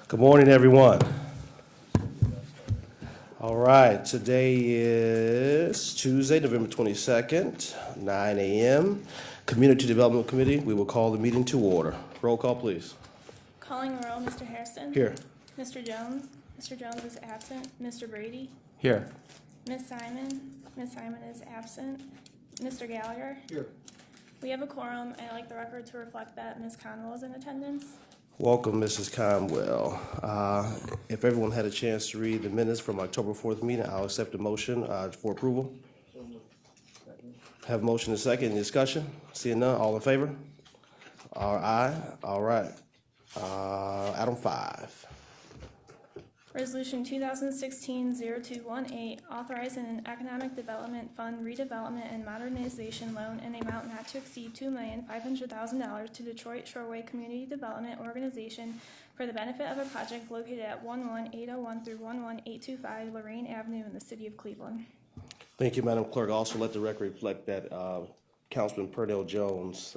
Good morning, everyone. All right, today is Tuesday, November 22nd, 9 a.m. Community Development Committee, we will call the meeting to order. Roll call, please. Calling the roll, Mr. Hairston. Here. Mr. Jones. Mr. Jones is absent. Mr. Brady. Here. Ms. Simon. Ms. Simon is absent. Mr. Gallagher. Here. We have a quorum. I'd like the record to reflect that Ms. Conwell is in attendance. Welcome, Mrs. Conwell. If everyone had a chance to read the minutes from October 4th meeting, I'll accept the motion for approval. Have motion and second. Any discussion? Seeing none, all in favor? Aye. All right. Item 5. Resolution 2016-0218, authorizing an economic development fund redevelopment and modernization loan in the amount not to exceed $2,500,000 to Detroit Shoreway Community Development Organization for the benefit of a project located at 11801 through 11825 Lorraine Avenue in the city of Cleveland. Thank you, Madam Clerk. Also let the record reflect that Councilman Purnell Jones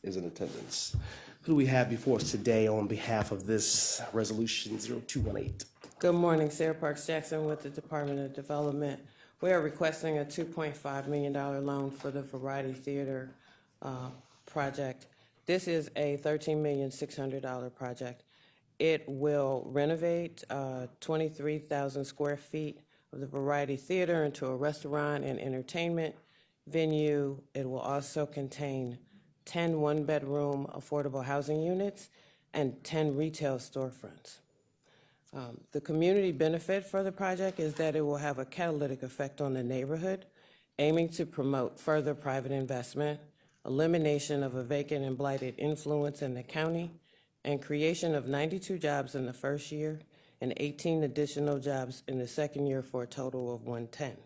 is in attendance. Who do we have before us today on behalf of this resolution 0218? Good morning, Sarah Parks Jackson with the Department of Development. We are requesting a $2.5 million loan for the Variety Theater project. This is a $13,600,000 project. It will renovate 23,000 square feet of the Variety Theater into a restaurant and entertainment venue. It will also contain 10 one-bedroom affordable housing units and 10 retail storefronts. The community benefit for the project is that it will have a catalytic effect on the neighborhood, aiming to promote further private investment, elimination of a vacant and blighted influence in the county, and creation of 92 jobs in the first year and 18 additional jobs in the second year for a total of 110.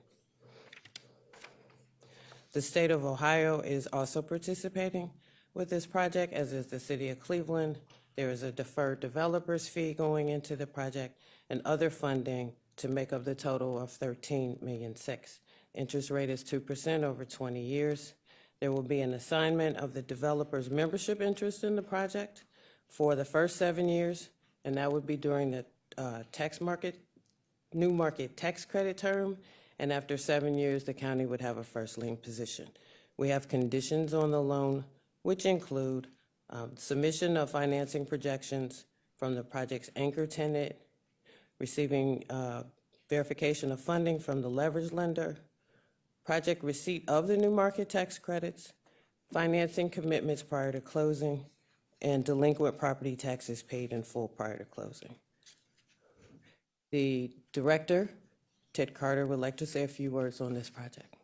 The state of Ohio is also participating with this project, as is the city of Cleveland. There is a deferred developer's fee going into the project and other funding to make up the total of $13.6 million. Interest rate is 2% over 20 years. There will be an assignment of the developer's membership interest in the project for the first 7 years, and that would be during the new market tax credit term. And after 7 years, the county would have a first lien position. We have conditions on the loan, which include submission of financing projections from the project's anchor tenant, receiving verification of funding from the leverage lender, project receipt of the new market tax credits, financing commitments prior to closing, and delinquent property taxes paid in full prior to closing. The director, Ted Carter, would like to say a few words on this project.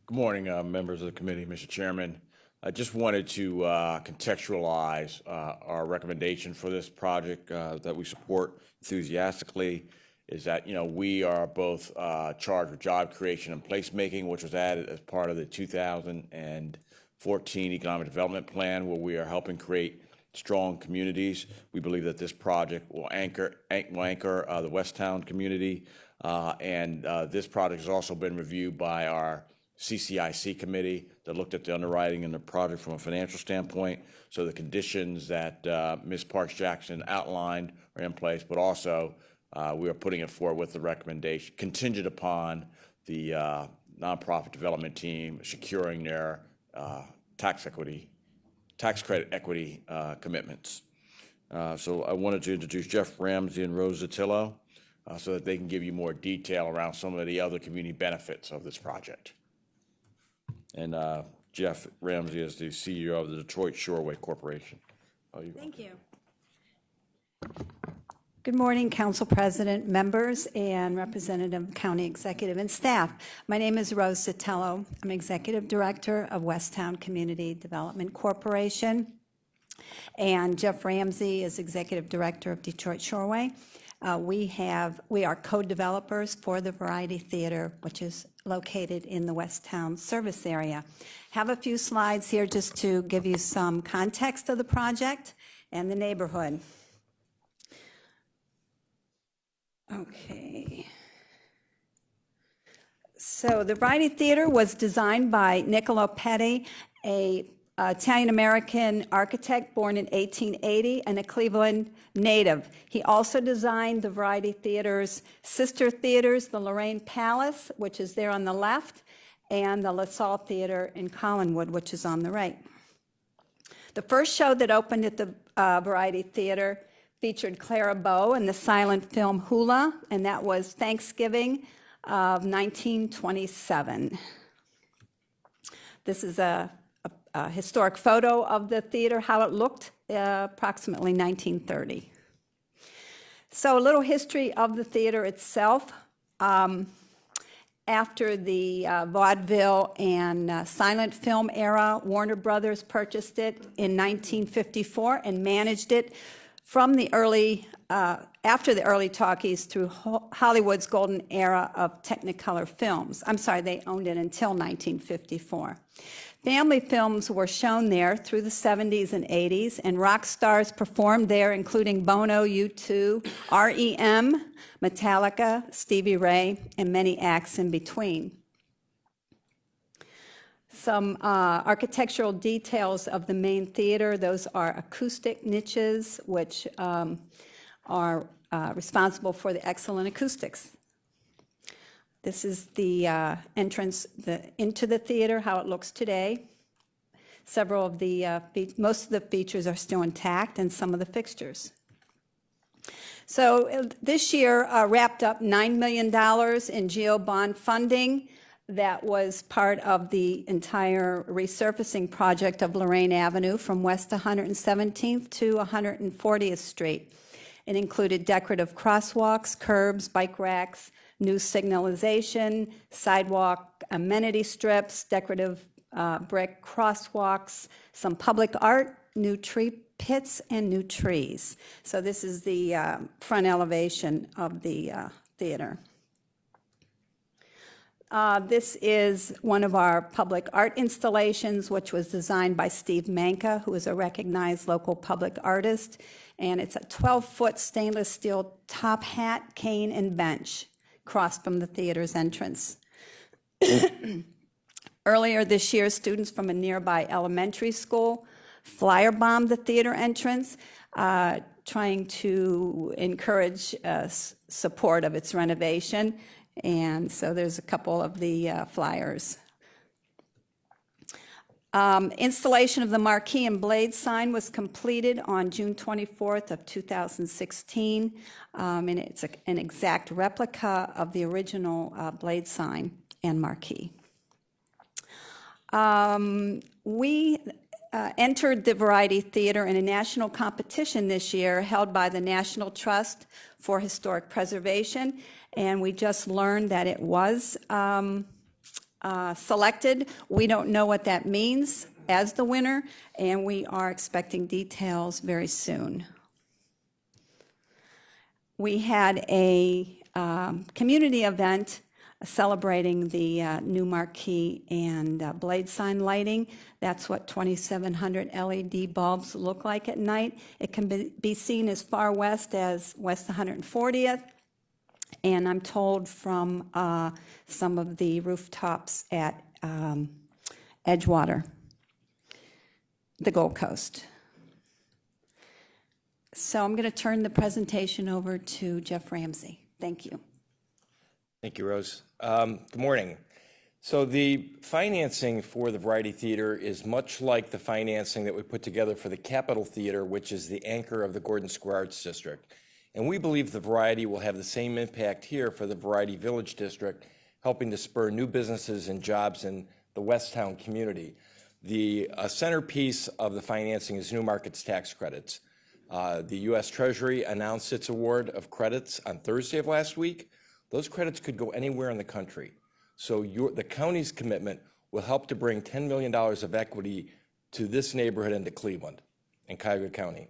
Good morning, members of the committee, Mr. Chairman. I just wanted to contextualize our recommendation for this project that we support enthusiastically. Is that, we are both charged with job creation and placemaking, which was added as part of the 2014 Economic Development Plan, where we are helping create strong communities. We believe that this project will anchor the Westtown community, and this project has also been reviewed by our CCIC committee that looked at the underwriting and the project from a financial standpoint. So the conditions that Ms. Parks Jackson outlined are in place, but also we are putting it forward with the recommendation contingent upon the nonprofit development team securing their tax credit equity commitments. So I wanted to introduce Jeff Ramsey and Rose Zatillo so that they can give you more detail around some of the other community benefits of this project. And Jeff Ramsey is the CEO of the Detroit Shoreway Corporation. Thank you. Good morning, Council President, members, and Representative, County Executive, and staff. My name is Rose Zatillo. I'm Executive Director of Westtown Community Development Corporation, and Jeff Ramsey is Executive Director of Detroit Shoreway. We are co-developers for the Variety Theater, which is located in the Westtown service area. Have a few slides here just to give you some context of the project and the neighborhood. Okay. So the Variety Theater was designed by Niccolo Petty, a Italian-American architect born in 1880 and a Cleveland native. He also designed the Variety Theater's sister theaters, the Lorraine Palace, which is there on the left, and the LaSalle Theater in Collinwood, which is on the right. The first show that opened at the Variety Theater featured Clara Bow and the silent film Hula, and that was Thanksgiving of 1927. This is a historic photo of the theater, how it looked approximately 1930. So a little history of the theater itself. After the vaudeville and silent film era, Warner Brothers purchased it in 1954 and managed it from the early, after the early talkies through Hollywood's golden era of Technicolor films. I'm sorry, they owned it until 1954. Family films were shown there through the 70s and 80s, and rock stars performed there, including Bono, U2, REM, Metallica, Stevie Ray, and many acts in between. Some architectural details of the main theater. Those are acoustic niches, which are responsible for the excellent acoustics. This is the entrance into the theater, how it looks today. Several of the, most of the features are still intact, and some of the fixtures. So this year wrapped up $9 million in GEO bond funding. That was part of the entire resurfacing project of Lorraine Avenue from West 117th to 140th Street. It included decorative crosswalks, curbs, bike racks, new signalization, sidewalk amenity strips, decorative brick crosswalks, some public art, new tree pits, and new trees. So this is the front elevation of the theater. This is one of our public art installations, which was designed by Steve Manka, who is a recognized local public artist. And it's a 12-foot stainless steel top hat, cane, and bench across from the theater's entrance. Earlier this year, students from a nearby elementary school firebombed the theater entrance, trying to encourage support of its renovation. And so there's a couple of the flyers. Installation of the Marquee and Blade sign was completed on June 24th of 2016, and it's an exact replica of the original Blade sign and Marquee. We entered the Variety Theater in a national competition this year held by the National Trust for Historic Preservation, and we just learned that it was selected. We don't know what that means as the winner, and we are expecting details very soon. We had a community event celebrating the new Marquee and Blade sign lighting. That's what 2,700 LED bulbs look like at night. It can be seen as far west as West 140th, and I'm told from some of the rooftops at Edgewater, the Gold Coast. So I'm going to turn the presentation over to Jeff Ramsey. Thank you. Thank you, Rose. Good morning. So the financing for the Variety Theater is much like the financing that we put together for the Capitol Theater, which is the anchor of the Gordon Square Arts District. And we believe the Variety will have the same impact here for the Variety Village District, helping to spur new businesses and jobs in the Westtown community. The centerpiece of the financing is New Markets tax credits. The U.S. Treasury announced its award of credits on Thursday of last week. Those credits could go anywhere in the country. So the county's commitment will help to bring $10 million of equity to this neighborhood and to Cleveland and Cuyahoga County.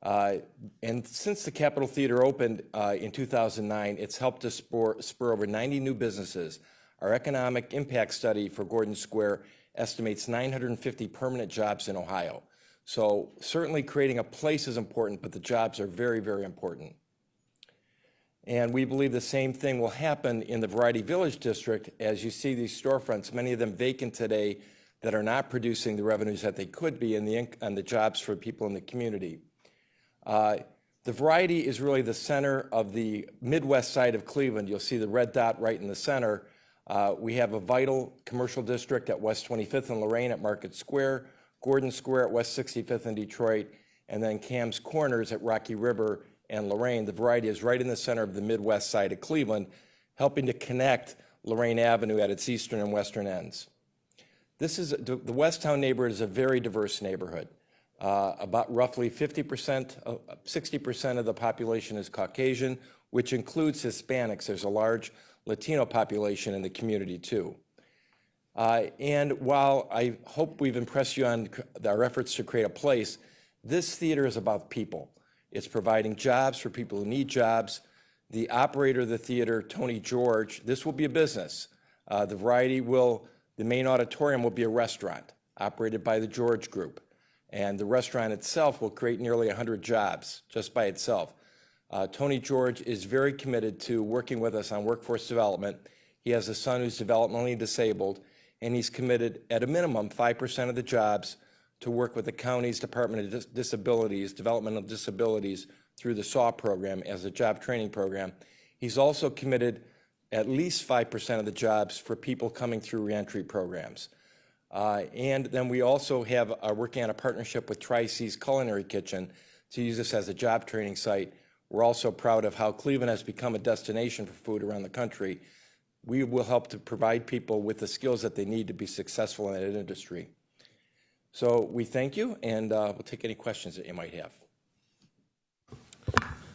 And since the Capitol Theater opened in 2009, it's helped to spur over 90 new businesses. Our economic impact study for Gordon Square estimates 950 permanent jobs in Ohio. So certainly creating a place is important, but the jobs are very, very important. And we believe the same thing will happen in the Variety Village District. As you see these storefronts, many of them vacant today that are not producing the revenues that they could be and the jobs for people in the community. The Variety is really the center of the Midwest side of Cleveland. You'll see the red dot right in the center. We have a vital commercial district at West 25th and Lorraine at Market Square, Gordon Square at West 65th and Detroit, and then Cam's Corners at Rocky River and Lorraine. The Variety is right in the center of the Midwest side of Cleveland, helping to connect Lorraine Avenue at its eastern and western ends. The Westtown neighborhood is a very diverse neighborhood. About roughly 60% of the population is Caucasian, which includes Hispanics. There's a large Latino population in the community too. And while I hope we've impressed you on our efforts to create a place, this theater is about people. It's providing jobs for people who need jobs. The operator of the theater, Tony George, this will be a business. The Variety the main auditorium will be a restaurant operated by the George Group. And the restaurant itself will create nearly 100 jobs just by itself. Tony George is very committed to working with us on workforce development. He has a son who's developmentally disabled, and he's committed at a minimum 5% of the jobs to work with the county's Department of Disabilities, Developmental Disabilities, through the SAW program as a job training program. He's also committed at least 5% of the jobs for people coming through reentry programs. And then we also have working on a partnership with Tri-C's Culinary Kitchen to use this as a job training site. We're also proud of how Cleveland has become a destination for food around the country. We will help to provide people with the skills that they need to be successful in that industry. So we thank you, and we'll take any questions that you might have.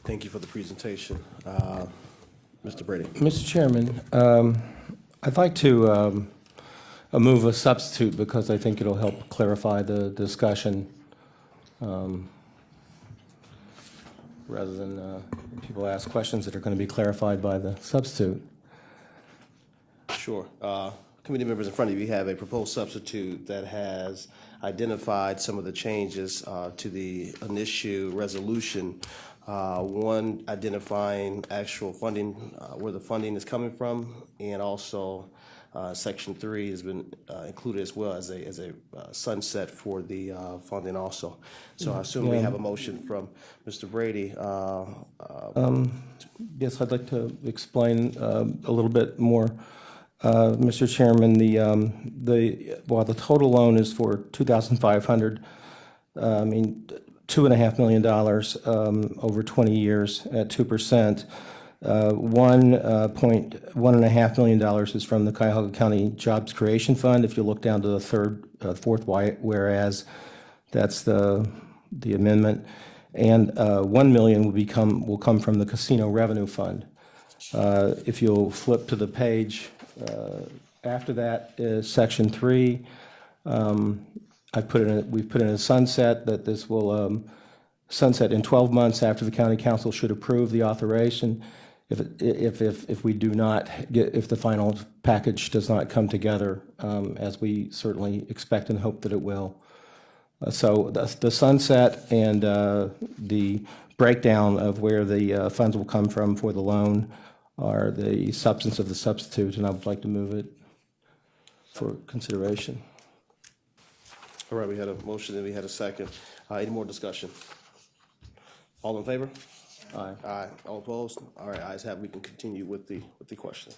Thank you for the presentation. Mr. Brady. Mr. Chairman, I'd like to move a substitute because I think it'll help clarify the discussion rather than people ask questions that are going to be clarified by the substitute. Sure. Committee members, in front of you have a proposed substitute that has identified some of the changes to the initial resolution. One, identifying actual funding, where the funding is coming from, and also Section 3 has been included as well as a sunset for the funding also. So I assume we have a motion from Mr. Brady. Yes, I'd like to explain a little bit more. Mr. Chairman, while the total loan is for $2,500, $2.5 million over 20 years at 2%. $1.5 million is from the Cuyahoga County Jobs Creation Fund. If you look down to the fourth whereas, that's the amendment. And $1 million will come from the Casino Revenue Fund. If you'll flip to the page after that is Section 3. We've put in a sunset that this will sunset in 12 months after the county council should approve the authorization. If we do not if the final package does not come together, as we certainly expect and hope that it will. So the sunset and the breakdown of where the funds will come from for the loan are the substance of the substitute, and I would like to move it for consideration. All right, we had a motion and we had a second. Any more discussion? All in favor? Aye. Aye. All opposed? All right, ayes have. We can continue with the question.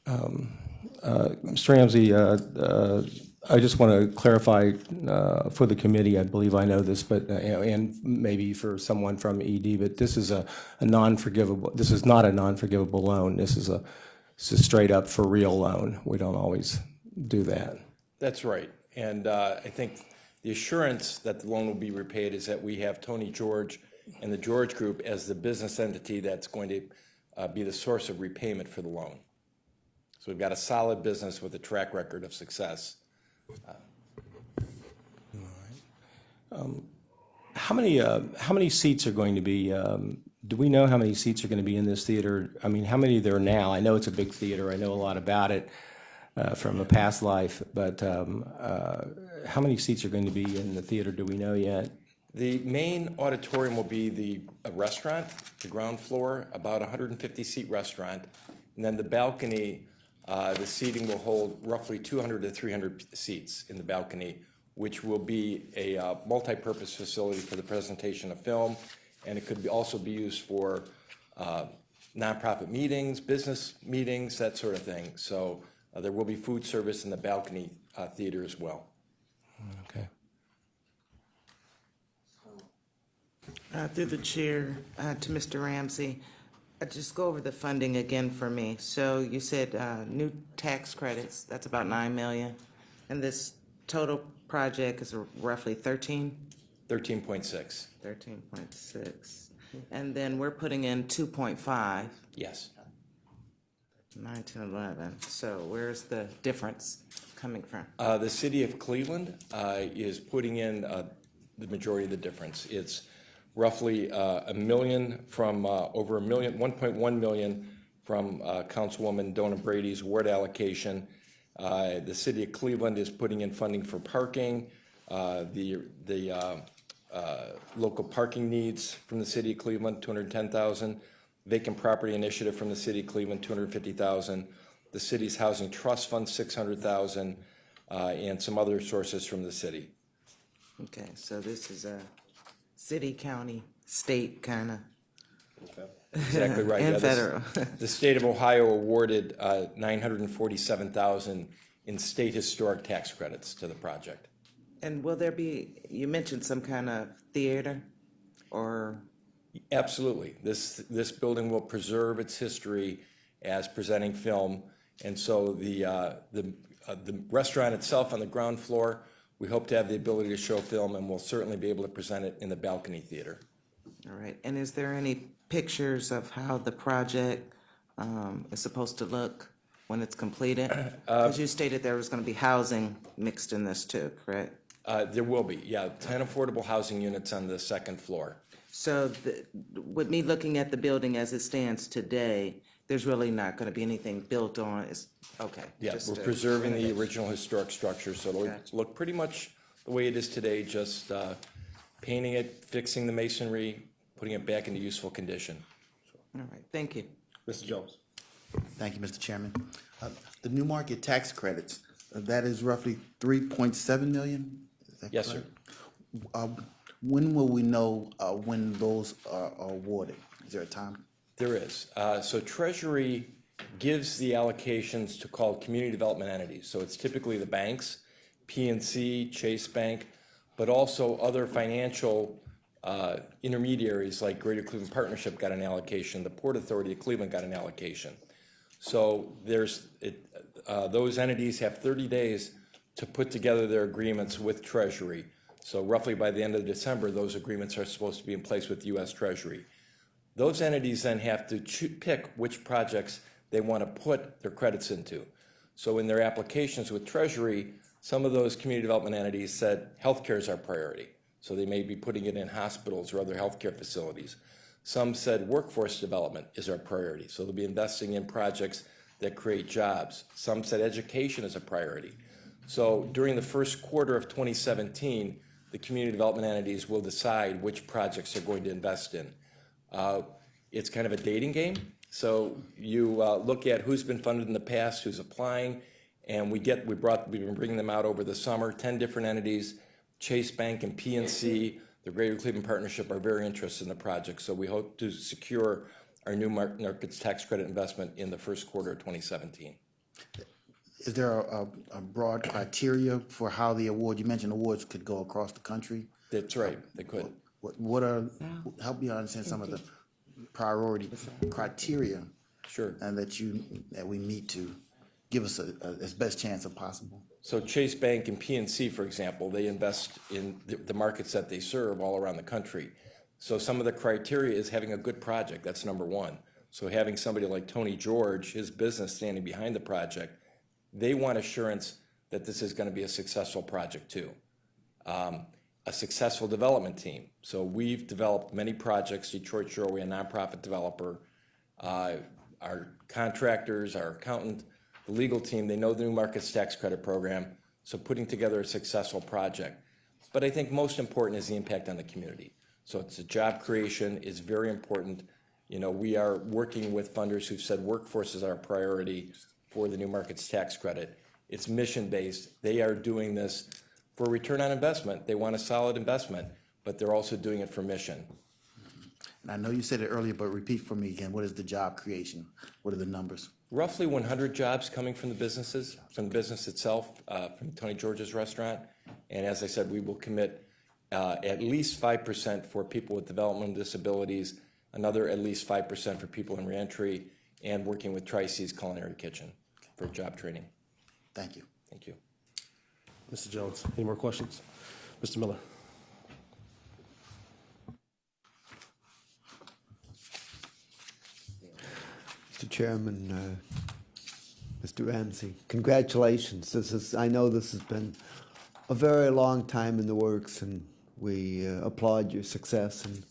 Mr. Ramsey, I just want to clarify for the committee, I believe I know this, but and maybe for someone from ED, but this is this is not a non-forgivable loan. This is a straight up for real loan. We don't always do that. That's right. And I think the assurance that the loan will be repaid is that we have Tony George and the George Group as the business entity that's going to be the source of repayment for the loan. So we've got a solid business with a track record of success. How many seats are going to be? Do we know how many seats are going to be in this theater? I mean, how many there are now? I know it's a big theater. I know a lot about it from a past life, but how many seats are going to be in the theater? Do we know yet? The main auditorium will be the restaurant, the ground floor, about 150-seat restaurant, and then the balcony The seating will hold roughly 200 to 300 seats in the balcony, which will be a multi-purpose facility for the presentation of film, and it could also be used for nonprofit meetings, business meetings, that sort of thing. So there will be food service in the balcony theater as well. Okay. Through the chair, to Mr. Ramsey, just go over the funding again for me. So you said new tax credits, that's about 9 million, and this total project is roughly 13? 13.6, 13.6. And then we're putting in 2.5, yes. 19, 11. So where's the difference coming from? The city of Cleveland is putting in the majority of the difference. It's roughly $1 million from over $1 million, 1.1 million from Councilwoman Donna Brady's ward allocation. The city of Cleveland is putting in funding for parking, the local parking needs from the city of Cleveland, $210,000. Vacant property initiative from the city of Cleveland, $250,000. The city's housing trust fund, $600,000, and some other sources from the city. Okay, so this is a city, county, state kind of. Exactly right. And Yeah, federal. The state of Ohio awarded $947,000 in state historic tax credits to the project. And will there be, you mentioned some kind of theater or? Absolutely. This building will preserve its history as presenting film. And so the restaurant itself on the ground floor, we hope to have the ability to show film, and we'll certainly be able to present it in the balcony theater. All right, and is there any pictures of how the project is supposed to look when it's completed? Because you stated there was going to be housing mixed in this too, correct? There will be, yeah, 10 affordable housing units on the second floor. So with me looking at the building as it stands today, there's really not going to be anything built on, okay. Yeah, just we're to- preserving the original historic structure, so it'll Gotcha. look pretty much the way it is today, just painting it, fixing the masonry, putting it back into useful condition. All right, thank you. Mr. Jones? Thank you, Mr. Chairman. The new market tax credits, that is roughly 3.7 million? Is that Yes, sir. correct? When will we know when those are awarded? Is there a time? There is. So Treasury gives the allocations to called community development entities. So it's typically the banks, PNC, Chase Bank, but also other financial intermediaries like Greater Cleveland Partnership got an allocation, the Port Authority of Cleveland got an allocation. So those entities have 30 days to put together their agreements with Treasury. So roughly by the end of December, those agreements are supposed to be in place with U.S. Treasury. Those entities then have to pick which projects they want to put their credits into. So in their applications with Treasury, some of those community development entities said healthcare is our priority. So they may be putting it in hospitals or other healthcare facilities. Some said workforce development is our priority. So they'll be investing in projects that create jobs. Some said education is a priority. So during the first quarter of 2017, the community development entities will decide which projects they're going to invest in. It's kind of a dating game. So you look at who's been funded in the past, who's applying, and we've been bringing them out over the summer. 10 different entities, Chase Bank and PNC, the Greater Cleveland Partnership are very interested in the project. So we hope to secure our new markets tax credit investment in the first quarter of 2017. Is there a broad criteria for how the award, you mentioned awards could go across the country? That's right, they could. What are, help me understand some of the priority criteria Sure. and that we meet to give us as best chance as possible? So Chase Bank and PNC, for example, they invest in the markets that they serve all around the country. So some of the criteria is having a good project. That's number one. So having somebody like Tony George, his business standing behind the project, they want assurance that this is going to be a successful project too. A successful development team. So we've developed many projects. Detroit Shoreway, a nonprofit developer, our contractors, our accountant, the legal team, they know the new markets tax credit program. So putting together a successful project. But I think most important is the impact on the community. So it's a job creation is very important. You know, we are working with funders who've said workforce is our priority for the New Markets Tax Credit. It's mission-based. They are doing this for return on investment. They want a solid investment, but they're also doing it for mission. And I know you said it earlier, but repeat for me again, what is the job creation? What are the numbers? Roughly 100 jobs coming from the businesses, from the business itself, from Tony George's restaurant. And as I said, we will commit at least 5% for people with developmental disabilities, another at least 5% for people in reentry, and working with Tri-C's Culinary Kitchen for job training. Thank you. Thank you. Mr. Jones, any more questions? Mr. Miller? Mr. Chairman, Mr. Ramsey, congratulations. I know this has been a very long time in the works, and we applaud your success in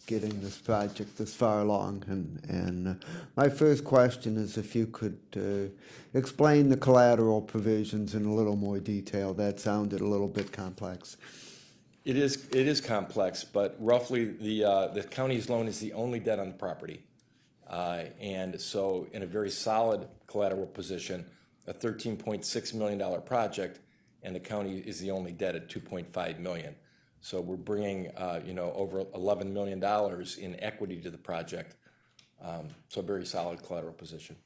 getting this project this far along. And my first question is if you could explain the collateral provisions in a little more detail. That sounded a little bit complex. It is complex, but roughly the county's loan is the only debt on the property. And so in a very solid collateral position, a $13.6 million project, and the county is the only debt at $2.5 million. So we're bringing, over $11 million in equity to the project. So a very solid collateral position.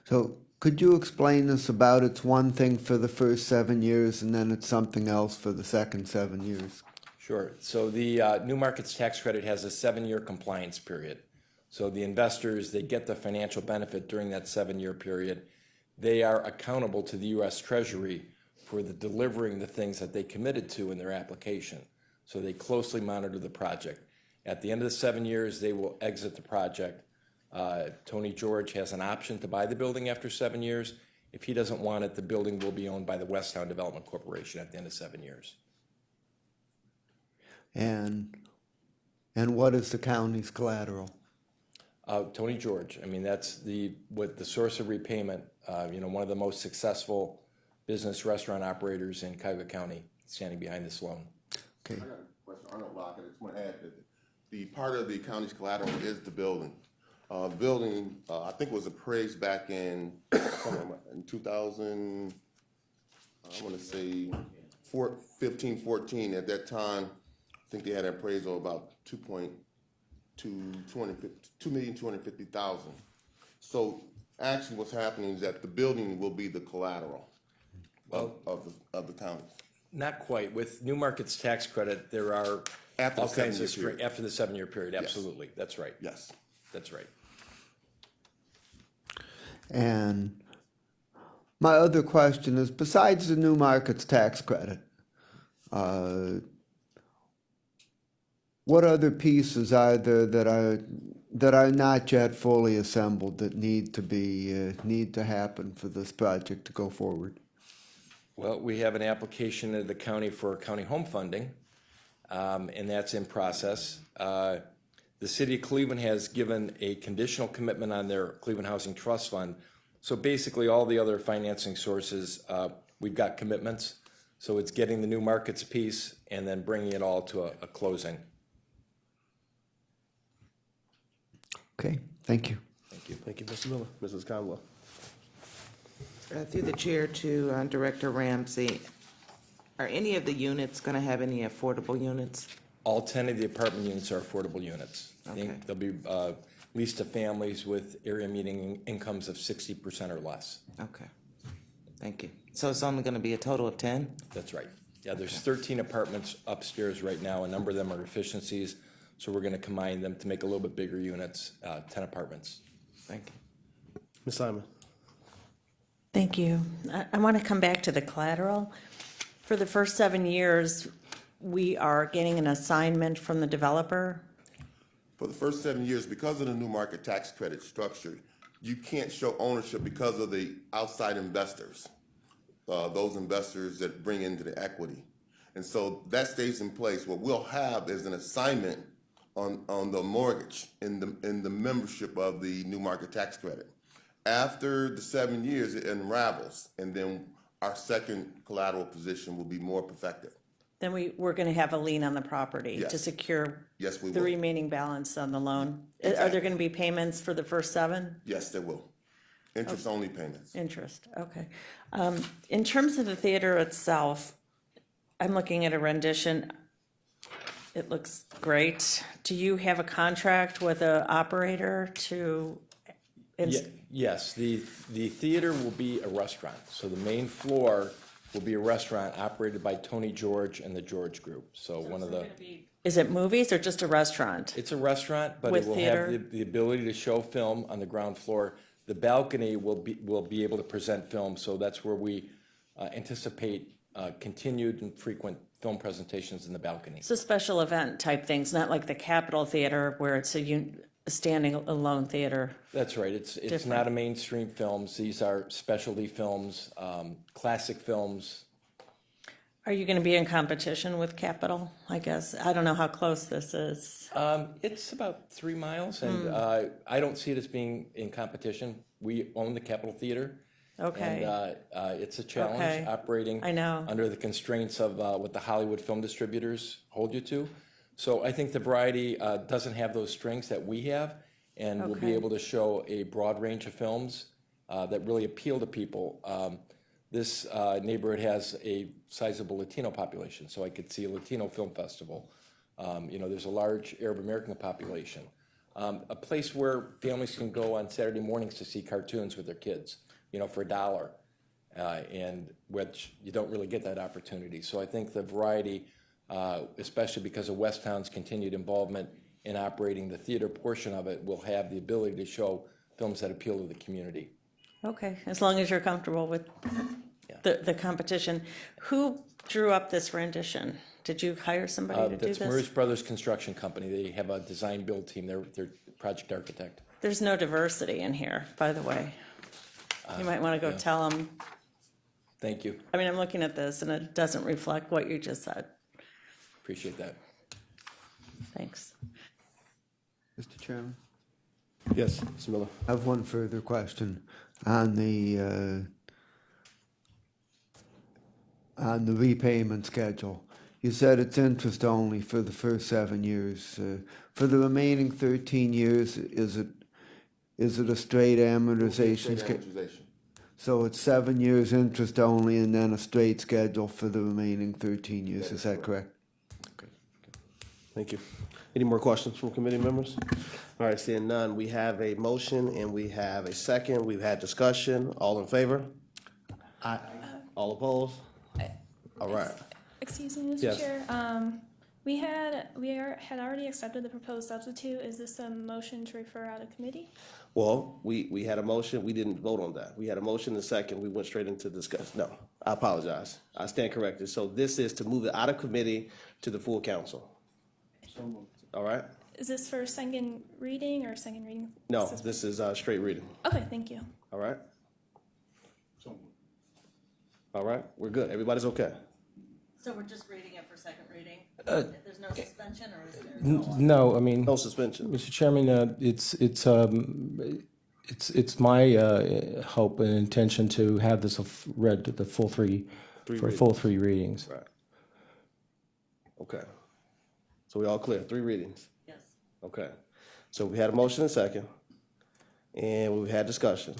So could you explain this about it's one thing for the first 7 years and then it's something else for the second 7 years? Sure. So the New Markets Tax Credit has a 7-year compliance period. So the investors, they get the financial benefit during that 7-year period. They are accountable to the U.S. Treasury for delivering the things that they committed to in their application. So they closely monitor the project. At the end of the 7 years, they will exit the project. Tony George has an option to buy the building after 7 years. If he doesn't want it, the building will be owned by the Westtown Development Corporation at the end of 7 years. And what is the county's collateral? Tony George, I mean, that's the source of repayment, one of the most successful business restaurant operators in Cuyahoga County, standing behind this loan. Okay. I got a question, Arnold Lockett. I just want to add that the part of the county's collateral is the building. The building, I think, was appraised back in 2000, I want to say 15, 14. At that time, I think they had an appraisal of about $2,250,000. So actually what's happening is that the building will be the collateral of the county. Not quite. With New Markets Tax Credit, there are After all the kinds of 7-year period. after the 7-year period. Yes. Absolutely, that's right. Yes. That's right. And my other question is, besides the New Markets Tax Credit, what other pieces are there that are not yet fully assembled that need to happen for this project to go forward? Well, we have an application to the county for county home funding, and that's in process. The city of Cleveland has given a conditional commitment on their Cleveland Housing Trust Fund. So basically all the other financing sources, we've got commitments. So it's getting the New Markets piece and then bringing it all to a closing. Okay, thank you. Thank you. Thank you, Mr. Miller. Mrs. Conwell? Through the chair to Director Ramsey, are any of the units going to have any affordable units? All 10 of the apartment units are affordable units. Okay. They'll be leased to families with area median incomes of 60% or less. Okay, thank you. So it's only going to be a total of 10? That's right. Yeah, there's 13 apartments upstairs right now. A number of them are efficiencies, so we're going to combine them to make a little bit bigger units, 10 apartments. Thank you. Ms. Simon? Thank you. I want to come back to the collateral. For the first 7 years, we are getting an assignment from the developer. For the first 7 years, because of the New Market Tax Credit structure, you can't show ownership because of the outside investors, those investors that bring into the equity. And so that stays in place. What we'll have is an assignment on the mortgage in the membership of the New Market Tax Credit. After the 7 years, it unravels, and then our second collateral position will be more perfected. Then we're going to have a lien on the property to Yes. secure Yes, we the will. remaining balance on the loan. Are Exactly. there going to be payments for the first 7? Yes, there will. Interest-only payments. Interest, okay. In terms of the theater itself, I'm looking at a rendition. It looks great. Do you have a contract with an operator to? Yes, the theater will be a restaurant. So the main floor will be a restaurant operated by Tony George and the George Group. So one of the, Is it movies or just a restaurant? it's a restaurant, but With it will theater? have the ability to show film on the ground floor. The balcony will be able to present film, so that's where we anticipate continued and frequent film presentations in the balcony. So special event type things, not like the Capitol Theater where it's a standing alone theater. That's right. It's Different. not a mainstream films. These are specialty films, classic films. Are you going to be in competition with Capitol? I guess. I don't know how close this is. It's about 3 miles, and I don't see it as being in competition. We own the Capitol Theater. Okay. And it's a challenge Okay. operating I know. under the constraints of what the Hollywood film distributors hold you to. So I think the variety doesn't have those strengths that we have, and will be Okay. able to show a broad range of films that really appeal to people. This neighborhood has a sizable Latino population, so I could see a Latino film festival. There's a large Arab American population. A place where families can go on Saturday mornings to see cartoons with their kids, for $1, and which you don't really get that opportunity. So I think the variety, especially because of West Town's continued involvement in operating the theater portion of it, will have the ability to show films that appeal to the community. Okay, as long as you're comfortable with the competition. Who drew up this rendition? Did you hire somebody to do That's this? Murray's Brothers Construction Company. They have a design build team. They're project architect. There's no diversity in here, by the way. You might want to go tell them. Thank you. I mean, I'm looking at this and it doesn't reflect what you just said. Appreciate that. Thanks. Mr. Chairman, Yes, Mr. Miller. I have one further question on the repayment schedule. You said it's interest only for the first 7 years. For the remaining 13 years, is it a straight amortization? Amortization. So it's 7 years interest only and then a straight schedule for the remaining 13 years, is that correct? Thank you. Any more questions from committee members? All right, seeing none, we have a motion and we have a second. We've had discussion. All in favor? Aye. All opposed? All right. Excuse me, Mr. Yes. Chair. We had already accepted the proposed substitute. Is this a motion to refer out of committee? Well, we had a motion. We didn't vote on that. We had a motion and a second. We went straight into discuss. No, I apologize. I stand corrected. So this is to move it out of committee to the full council. All right? Is this for second reading or second reading? No, this is straight reading. Okay, thank you. All right? All right, we're good. Everybody's okay? So we're just reading it for second reading? There's no suspension or is there? No, I mean, No suspension. Mr. Chairman, it's my hope and intention to have this read the full three readings. Right. Okay. So we all clear? 3 readings? Yes. Okay. So we had a motion and second, and we've had discussion,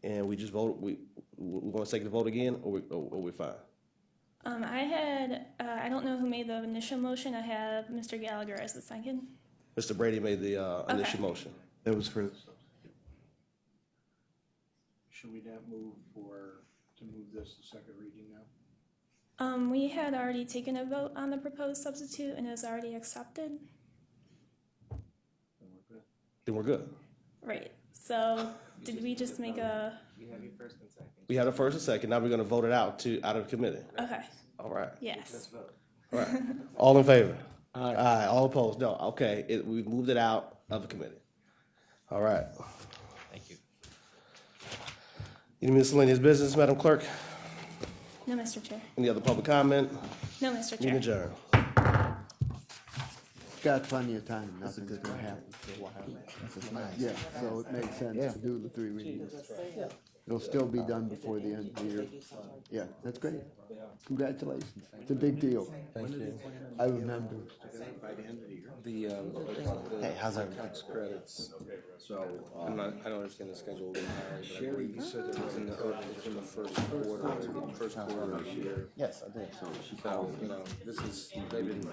and we just voted. We want to take the vote again, or we're fine? I don't know who made the initial motion. I have Mr. Gallagher as the second. Mr. Brady made the initial motion. That was for, Should we not move to move this to second reading now? We had already taken a vote on the proposed substitute and it was already accepted. Then we're good. Right. So did we just make a? We have a first and second. Now we're going to vote it out of committee. Okay. All right. Yes. All right. All in favor? Aye. All opposed? No. Okay. We moved it out of the committee. All right. Thank you. Any miscellaneous business, Madam Clerk? No, Mr. Chair. Any other public comment? No, Mr. Meeting Chair. adjourned. Got plenty of time, nothing's gonna happen. Yeah, so it makes sense to do the 3 readings. It'll still be done before the end of the year. Yeah, that's great. Congratulations. It's a big deal. Thank you. I remember. Hey, how's that? Tax credits. I don't understand the schedule entirely, but I believe you said it was in the first quarter of this year. Yes, I did. So she So, you know, they've been